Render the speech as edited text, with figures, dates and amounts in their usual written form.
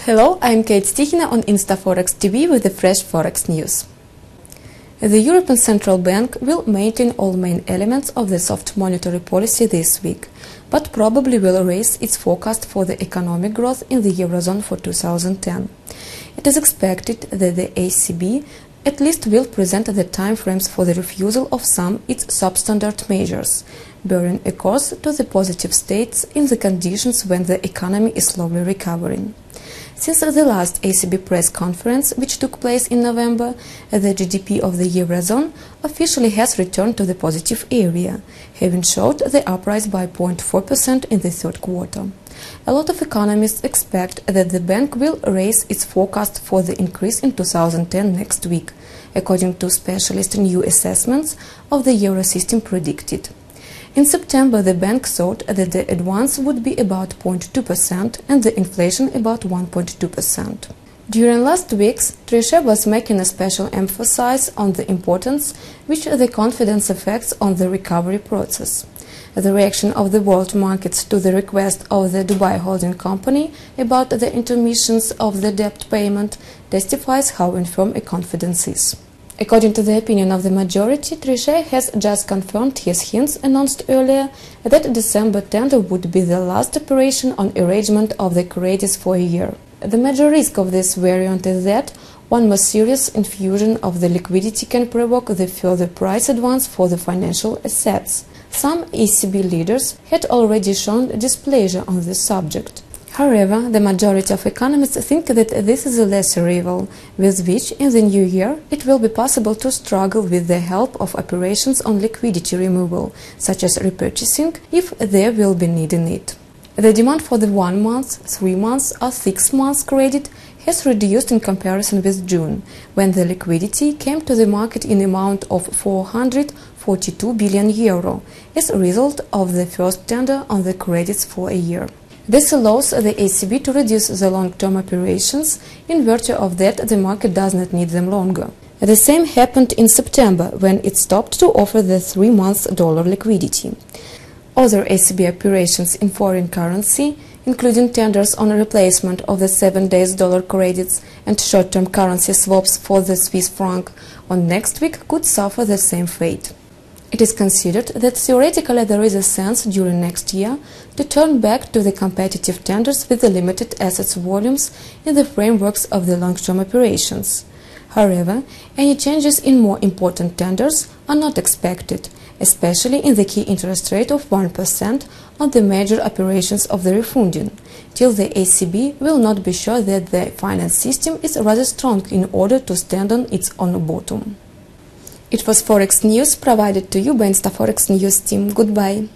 Hello, I'm Kate Stichina on InstaForex TV with the fresh Forex news. The European Central Bank will maintain all main elements of the soft monetary policy this week, but probably will raise its forecast for the economic growth in the Eurozone for 2010. It is expected that the ECB at least will present the timeframes for the refusal of some its substandard measures, bearing a course to the positive states in the conditions when the economy is slowly recovering. Since the last ECB press conference, which took place in November, the GDP of the Eurozone officially has returned to the positive area, having showed the uprise by 0.4% in the third quarter. A lot of economists expect that the bank will raise its forecast for the increase in 2010 next week, according to specialist new assessments of the Eurosystem predicted. In September, the bank thought that the advance would be about 0.2% and the inflation about 1.2%. During last weeks, Trichet was making a special emphasis on the importance which the confidence affects on the recovery process. The reaction of the world markets to the request of the Dubai holding company about the intermissions of the debt payment testifies how infirm a confidence is. According to the opinion of the majority, Trichet has just confirmed his hints announced earlier that December tender would be the last operation on arrangement of the credits for a year. The major risk of this variant is that one more serious infusion of the liquidity can provoke the further price advance for the financial assets. Some ECB leaders had already shown displeasure on this subject. However, the majority of economists think that this is a lesser evil, with which, in the new year, it will be possible to struggle with the help of operations on liquidity removal, such as repurchasing, if there will be need in it. The demand for the 1 month, 3 months or 6 months credit has reduced in comparison with June, when the liquidity came to the market in amount of €442 billion, as a result of the first tender on the credits for a year. This allows the ECB to reduce the long-term operations, in virtue of that the market does not need them longer. The same happened in September, when it stopped to offer the 3-month dollar liquidity. Other ECB operations in foreign currency, including tenders on a replacement of the 7-day dollar credits and short-term currency swaps for the Swiss franc on next week, could suffer the same fate. It is considered that theoretically there is a sense during next year to turn back to the competitive tenders with the limited assets volumes in the frameworks of the long-term operations. However, any changes in more important tenders are not expected, especially in the key interest rate of 1% on the major operations of the refunding, till the ECB will not be sure that the finance system is rather strong in order to stand on its own bottom. It was Forex News provided to you by InstaForex News team. Goodbye.